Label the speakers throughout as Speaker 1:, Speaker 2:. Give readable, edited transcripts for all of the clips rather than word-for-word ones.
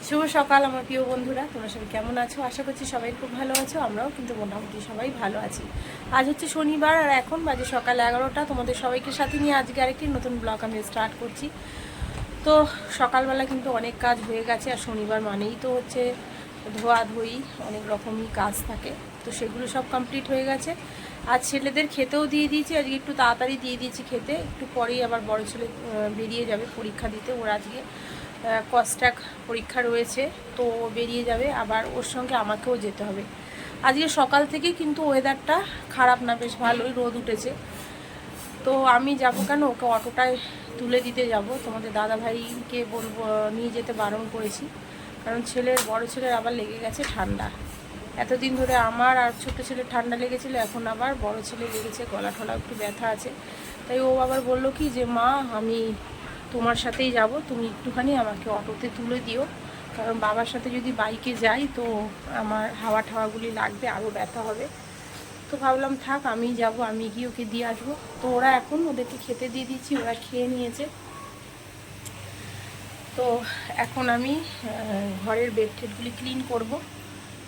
Speaker 1: শুভ সকাল আমার প্রিয় বন্ধুরা, তোমরা সবাই কেমন আছো? আশা করছি সবাই খুব ভালো আছো। আমরাও কিন্তু মোটামুটি সবাই ভালো আছি। আজ হচ্ছে শনিবার আর এখন বাজে সকাল 11টা। তোমাদের সবাইকে সাথে নিয়ে আজকে আরেকটি নতুন ব্লগ আমি স্টার্ট করছি। তো সকালবেলা কিন্তু অনেক কাজ হয়ে গেছে, আর শনিবার মানেই তো হচ্ছে ধোয়াধুয়ি, অনেক রকমই কাজ থাকে। তো সেগুলো সব কমপ্লিট হয়ে গেছে। আজ ছেলেদের খেতেও দিয়ে দিয়েছি, আজকে একটু তাড়াতাড়ি দিয়ে দিয়েছি খেতে। একটু পরেই আবার বড় ছেলে বেরিয়ে যাবে পরীক্ষা দিতে। ওর আজকে কস্টাক পরীক্ষা রয়েছে, তো বেরিয়ে যাবে। আবার ওর সঙ্গে আমাকেও যেতে হবে। আজকে সকাল থেকেই কিন্তু ওয়েদারটা খারাপ না, বেশ ভালোই রোদ উঠেছে। তো আমি যাবো কেন, ওকে অটোটায় তুলে দিতে যাব। তোমাদের দাদা ভাইকে বলবো, নিয়ে যেতে বারণ করেছি, কারণ বড় ছেলের আবার লেগে গেছে ঠান্ডা। এতদিন ধরে আমার আর ছোটো ছেলের ঠান্ডা লেগেছিলো, এখন আবার বড় ছেলে লেগেছে, গলা ঠলা একটু ব্যথা আছে। তাই ও আবার বললো কি যে মা, আমি তোমার সাথেই যাব, তুমি একটুখানি আমাকে অটোতে তুলে দিও, কারণ বাবার সাথে যদি বাইকে যাই তো আমার হাওয়া ঠাওয়াগুলি লাগবে, আরও ব্যথা হবে। তো ভাবলাম থাক, আমিই যাব, আমি গিয়ে ওকে দিয়ে আসবো। তো ওরা এখন ওদেরকে খেতে দিয়ে দিচ্ছি, ওরা খেয়ে নিয়েছে। তো এখন আমি ঘরের বেডটেডগুলি ক্লিন করব।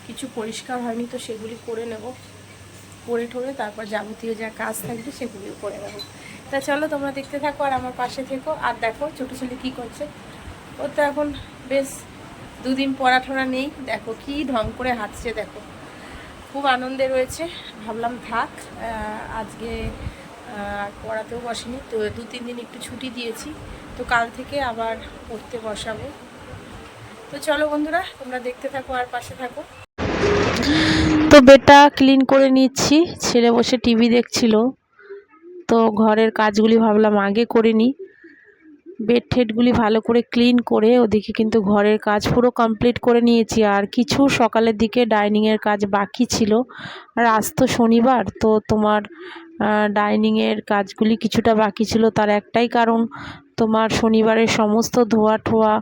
Speaker 1: কিছু পরিষ্কার হয়নি, তো সেগুলি করে নেব। করে ঠরে তারপর যাবতীয় যা কাজ থাকবে সেগুলিও করে নেব। তা চলো তোমরা দেখতে থাকো আর আমার পাশে থেকো। আর দেখো ছোটো ছেলে কী করছে। ও তো এখন বেশ দুদিন পড়াঠোরা নেই, দেখো কি ঢং করে হাঁটছে, দেখো খুব আনন্দে রয়েছে। ভাবলাম থাক, আজকে পড়াতেও বসেনি, তো 2-3 দিন একটু ছুটি দিয়েছি, তো কাল থেকে আবার পড়তে বসাবো। তো চলো বন্ধুরা, তোমরা দেখতে থাকো আর পাশে থাকো। তো বেডটা ক্লিন করে নিচ্ছি, ছেলে বসে টিভি দেখছিল, তো ঘরের কাজগুলি ভাবলাম আগে করে নিই। বেড ঠেডগুলি ভালো করে ক্লিন করে ওদিকে কিন্তু ঘরের কাজ পুরো কমপ্লিট করে নিয়েছি। আর কিছু সকালের দিকে ডাইনিংয়ের কাজ বাকি ছিল, আর আজ তো শনিবার, তো তোমার ডাইনিংয়ের কাজগুলি কিছুটা বাকি ছিল। তার একটাই কারণ, তোমার শনিবারের সমস্ত ধোয়া ঠোয়া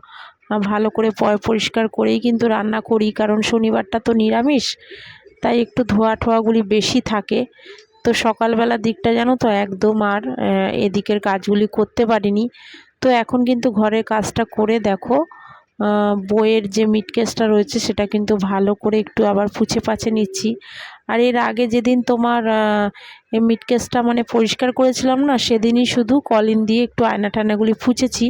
Speaker 1: ভালো করে পরিষ্কার করেই কিন্তু রান্না করি, কারণ শনিবারটা তো নিরামিষ, তাই একটু ধোয়া ঠোয়াগুলি বেশি থাকে। তো সকালবেলার দিকটা জানো তো একদম আর এদিকের কাজগুলি করতে পারিনি। তো এখন কিন্তু ঘরের কাজটা করে দেখো, বইয়ের যে মিটকেসটা রয়েছে সেটা কিন্তু ভালো করে একটু আবার পুছে পাছে নিচ্ছি। আর এর আগে যেদিন তোমার এই মিটকেসটা মানে পরিষ্কার করেছিলাম না, সেদিনই শুধু কলিন দিয়ে একটু আয়না টায়নাগুলি পুছেছি।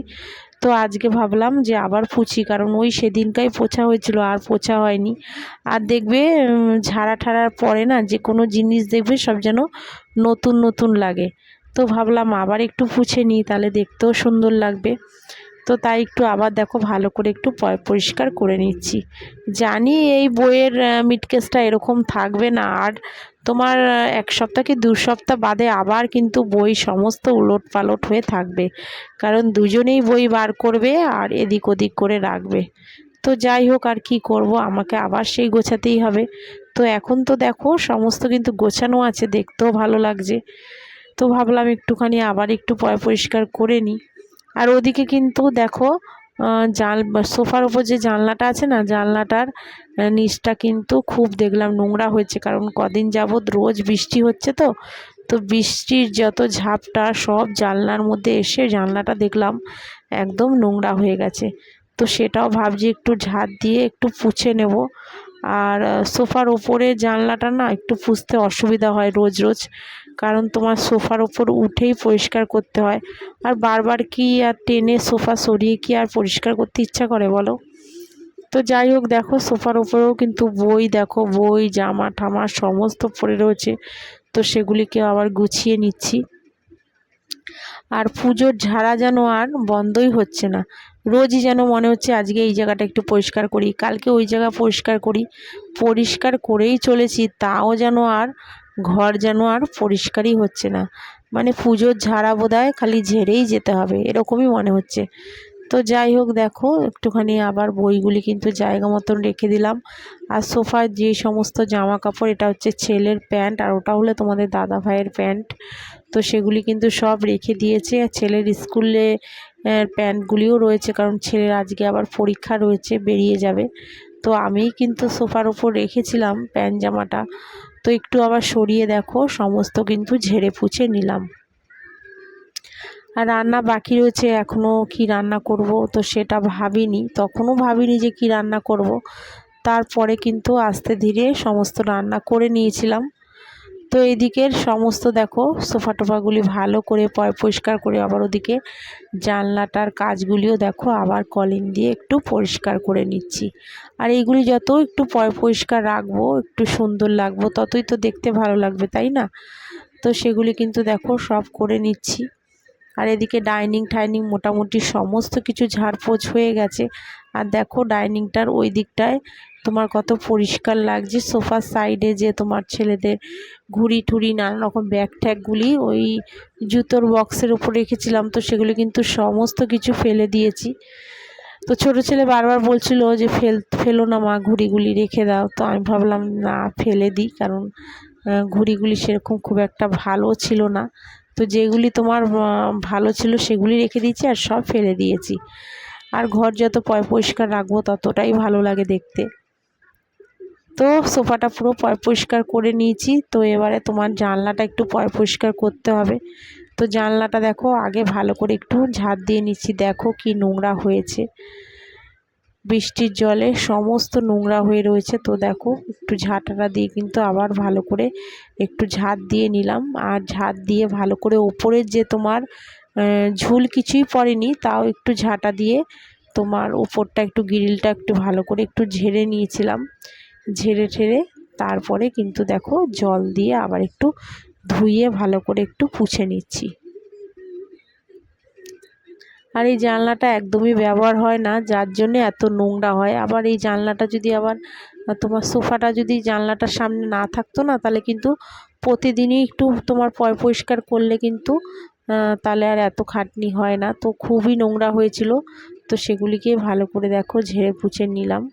Speaker 1: তো আজকে ভাবলাম যে আবার পুছি, কারণ ওই সেদিনকাই পোছা হয়েছিল, আর পোছা হয়নি। আর দেখবে ঝাড়া ঠাড়ার পরে না যে কোনো জিনিস দেখবে সব যেন নতুন নতুন লাগে। তো ভাবলাম আবার একটু পুছে নিই, তাহলে দেখতেও সুন্দর লাগবে। তো তাই একটু আবার দেখো ভালো করে একটু পরিষ্কার করে নিচ্ছি। জানি এই বইয়ের মিটকেসটা এরকম থাকবে না, আর তোমার 1 সপ্তাহ কি 2 সপ্তাহ বাদে আবার কিন্তু বই সমস্ত উলট পালট হয়ে থাকবে, কারণ দুজনেই বই বার করবে আর এদিক ওদিক করে রাখবে। তো যাই হোক, আর কি করব, আমাকে আবার সেই গোছাতেই হবে। তো এখন তো দেখো সমস্ত কিন্তু গোছানো আছে, দেখতেও ভালো লাগছে। তো ভাবলাম একটুখানি আবার একটু পরিষ্কার করে নিই। আর ওদিকে কিন্তু দেখো সোফার ওপর যে জানলাটা আছে না, জানলাটার নিচটা কিন্তু খুব দেখলাম নোংরা হয়েছে, কারণ কদিন যাবৎ রোজ বৃষ্টি হচ্ছে। তো তো বৃষ্টির যত ঝাপটা সব জানলার মধ্যে এসে জানলাটা দেখলাম একদম নোংরা হয়ে গেছে। তো সেটাও ভাবছি একটু ঝাড় দিয়ে একটু পুছে নেব। আর সোফার ওপরে জানলাটা না একটু পুছতে অসুবিধা হয় রোজ রোজ, কারণ তোমার সোফার ওপর উঠেই পরিষ্কার করতে হয়। আর বারবার কি আর টেনে সোফা সরিয়ে কি আর পরিষ্কার করতে ইচ্ছা করে বলো। তো যাই হোক, দেখো সোফার ওপরেও কিন্তু বই, দেখো বই জামা ঠামা সমস্ত পড়ে রয়েছে, তো সেগুলিকে আবার গুছিয়ে নিচ্ছি। আর পুজোর ঝাড়া যেন আর বন্ধই হচ্ছে না, রোজই যেন মনে হচ্ছে আজকে এই জায়গাটা একটু পরিষ্কার করি, কালকে ওই জায়গা পরিষ্কার করি। পরিষ্কার করেই চলেছি, তাও যেন আর ঘর যেন আর পরিষ্কারই হচ্ছে না। মানে পুজোর ঝাড়া বোধহয় খালি ঝেড়েই যেতে হবে, এরকমই মনে হচ্ছে। তো যাই হোক, দেখো একটুখানি আবার বইগুলি কিন্তু জায়গা মতন রেখে দিলাম। আর সোফার যে সমস্ত জামা কাপড়, এটা হচ্ছে ছেলের প্যান্ট, আর ওটা হলো তোমাদের দাদা ভাইয়ের প্যান্ট, তো সেগুলি কিন্তু সব রেখে দিয়েছে। আর ছেলের স্কুলে প্যান্টগুলিও রয়েছে, কারণ ছেলের আজকে আবার পরীক্ষা রয়েছে, বেরিয়ে যাবে। তো আমিই কিন্তু সোফার ওপর রেখেছিলাম প্যান্ট জামাটা, তো একটু আবার সরিয়ে দেখো সমস্ত কিন্তু ঝেড়ে পুছে নিলাম।
Speaker 2: আর রান্না বাকি রয়েছে এখনও, কি রান্না করব তো সেটা ভাবিনি, তখনও ভাবিনি যে কি রান্না করব। তারপরে কিন্তু আস্তে ধীরে সমস্ত রান্না করে নিয়েছিলাম। তো এদিকের সমস্ত দেখো সোফা টোফাগুলি ভালো করে পরিষ্কার করে আবার ওদিকে জানলাটার কাজগুলিও দেখো আবার কলিং দিয়ে একটু পরিষ্কার করে নিচ্ছি। আর এইগুলি যত একটু পরিষ্কার রাখবো, একটু সুন্দর লাগবো, ততই তো দেখতে ভালো লাগবে, তাই না? তো সেগুলি কিন্তু দেখো সব করে নিচ্ছি। আর এদিকে ডাইনিং টাইনিং মোটামুটি সমস্ত কিছু ঝাড়পোছ হয়ে গেছে। আর দেখো ডাইনিংটার ওই দিকটায় তোমার কত পরিষ্কার লাগছে। সোফার সাইডে যে তোমার ছেলেদের ঘুড়ি টুড়ি নানা রকম ব্যাগ ট্যাগগুলি ওই জুতোর বক্সের উপর রেখেছিলাম, তো সেগুলি কিন্তু সমস্ত কিছু ফেলে দিয়েছি। তো ছোটো ছেলে বারবার বলছিল যে ফেলো না মা, ঘুড়িগুলি রেখে দাও। তো আমি ভাবলাম না, ফেলে দিই, কারণ ঘুড়িগুলি সেরকম খুব একটা ভালো ছিল না। তো যেগুলি তোমার ভালো ছিল সেগুলি রেখে দিয়েছি, আর সব ফেলে দিয়েছি। আর ঘর যত পরিষ্কার রাখবো ততটাই ভালো লাগে দেখতে। তো সোফাটা পুরো পরিষ্কার করে নিয়েছি। তো এবারে তোমার জানলাটা একটু পরিষ্কার করতে হবে। তো জানলাটা দেখো আগে ভালো করে একটু ঝাড় দিয়ে নিচ্ছি। দেখো কি নোংরা হয়েছে, বৃষ্টির জলে সমস্ত নোংরা হয়ে রয়েছে। তো দেখো একটু ঝাঁটাটা দিয়ে কিন্তু আবার ভালো করে একটু ঝাঁট দিয়ে নিলাম। আর ঝাঁট দিয়ে ভালো করে ওপরের যে তোমার ঝুল কিছুই পড়েনি, তাও একটু ঝাঁটা দিয়ে তোমার ওপরটা একটু গ্রিলটা একটু ভালো করে একটু ঝেড়ে নিয়েছিলাম। ঝেড়ে ঠেড়ে তারপরে কিন্তু দেখো জল দিয়ে আবার একটু ধুইয়ে ভালো করে একটু পুছে নিচ্ছি। আর এই জানলাটা একদমই ব্যবহার হয় না, যার জন্যে এত নোংরা হয়। আবার এই জানলাটা যদি আবার তোমার সোফাটা যদি জানলাটার সামনে না থাকতো না, তাহলে কিন্তু প্রতিদিনই একটু তোমার পরিষ্কার করলে কিন্তু তাহলে আর এত খাটনি হয় না। তো খুবই নোংরা হয়েছিল, তো সেগুলিকে ভালো করে দেখো ঝেড়ে পুছে নিলাম।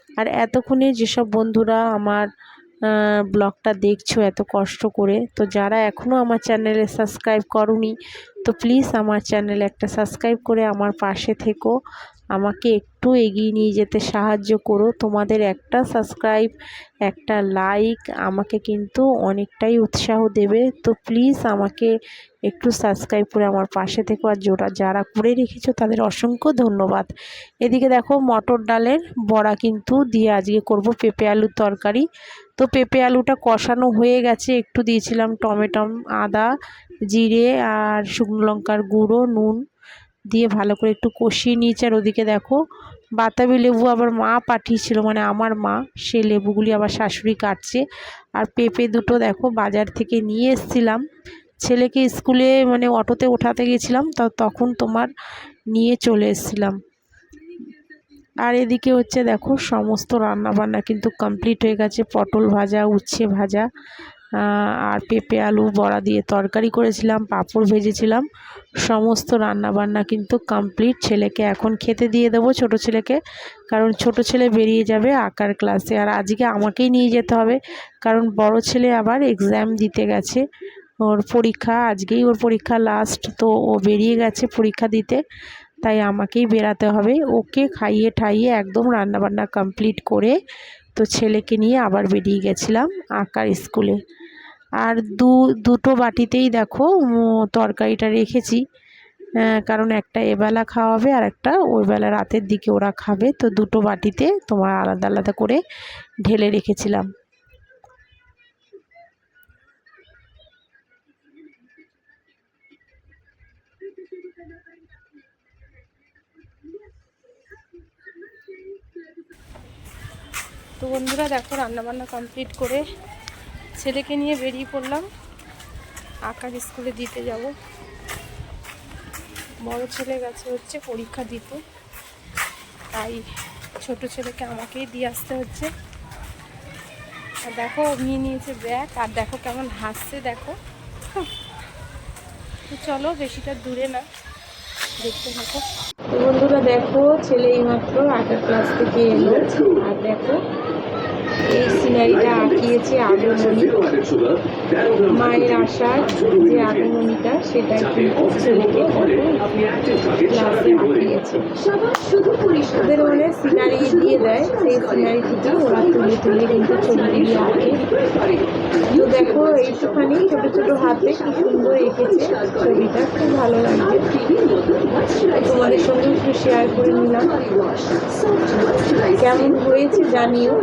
Speaker 2: আর এতক্ষণে যেসব বন্ধুরা আমার ব্লগটা দেখছো এত কষ্ট করে, তো যারা এখনও আমার চ্যানেলে সাবস্ক্রাইব করোনি, তো প্লিজ আমার চ্যানেলে একটা সাবস্ক্রাইব করে আমার পাশে থেকো, আমাকে একটু এগিয়ে নিয়ে যেতে সাহায্য করো। তোমাদের একটা সাবস্ক্রাইব, একটা লাইক আমাকে কিন্তু অনেকটাই উৎসাহ দেবে। তো প্লিজ আমাকে একটু সাবস্ক্রাইব করে আমার পাশে থেকো। আর যারা করে রেখেছো তাদের অসংখ্য ধন্যবাদ। এদিকে দেখো মটর ডালের বড়া কিন্তু দিয়ে আজকে করব পেঁপে আলুর তরকারি। তো পেঁপে আলুটা কষানো হয়ে গেছে, একটু দিয়েছিলাম টমেটো, আদা, জিরে আর শুকনো লঙ্কার গুঁড়ো, নুন দিয়ে ভালো করে একটু কষিয়ে নিয়েছি। আর ওদিকে দেখো বাতাবি লেবু আবার মা পাঠিয়েছিল, মানে আমার মা, সেই লেবুগুলি আবার শাশুড়ি কাটছে। আর পেঁপে দুটো দেখো বাজার থেকে নিয়ে এসেছিলাম, ছেলেকে স্কুলে মানে অটোতে ওঠাতে গেছিলাম, তখন তোমার নিয়ে চলে এসেছিলাম। আর এদিকে হচ্ছে দেখো সমস্ত রান্না বান্না কিন্তু কমপ্লিট হয়ে গেছে। পটল ভাজা, উচ্ছে ভাজা, আর পেঁপে আলু বড়া দিয়ে তরকারি করেছিলাম, পাঁপড় ভেজেছিলাম, সমস্ত রান্না বান্না কিন্তু কমপ্লিট। ছেলেকে এখন খেতে দিয়ে দেবো, ছোট ছেলেকে, কারণ ছোট ছেলে বেরিয়ে যাবে আঁকার ক্লাসে। আর আজকে আমাকেই নিয়ে যেতে হবে, কারণ বড় ছেলে আবার এক্সাম দিতে গেছে, ওর পরীক্ষা আজকেই, ওর পরীক্ষা লাস্ট, তো ও বেরিয়ে গেছে পরীক্ষা দিতে, তাই আমাকেই বেরাতে হবে। ওকে খাইয়ে ঠাইয়ে একদম রান্নাবান্না কমপ্লিট করে তো ছেলেকে নিয়ে আবার বেরিয়ে গেছিলাম আঁকার স্কুলে। আর দুটো বাটিতেই দেখো তরকারিটা রেখেছি, কারণ একটা এবেলা খাওয়াবে আর একটা ওইবেলা রাতের দিকে ওরা খাবে। তো দুটো বাটিতে তোমার আলাদা আলাদা করে ঢেলে রেখেছিলাম।
Speaker 1: তো বন্ধুরা দেখো রান্নাবান্না কমপ্লিট করে ছেলেকে নিয়ে বেরিয়ে পড়লাম আঁকার স্কুলে দিতে যাব। বড় ছেলে গেছে হচ্ছে পরীক্ষা দিতে, তাই ছোট ছেলেকে আমাকেই দিয়ে আসতে হচ্ছে। আর দেখো নিয়ে নিয়েছে ব্যাগ, আর দেখো কেমন হাসছে দেখো। তো চলো বেশিটা দূরে না, দেখতে থাকো। তো বন্ধুরা দেখো ছেলে এইমাত্র আঁকার ক্লাস থেকে এলো, আর দেখো এই সিনারিটা আঁকিয়েছে আগমনী। মায়ের আশার যে আগমনীটা সেটা কিন্তু ছবিতে ক্লাসে আঁকিয়েছে। ওদের মানে সিনারি দিয়ে দেয়, সেই সিনারি থেকে ওরা তুলে তুলে কিন্তু ছবিগুলি আঁকে। তো দেখো এইটুখানি ছোট ছোট হাতে কি সুন্দর এঁকেছে ছবিটা, খুব ভালো লাগছে। তোমাদের সঙ্গে একটু শেয়ার করে নিলাম, কেমন হয়েছে জানিও।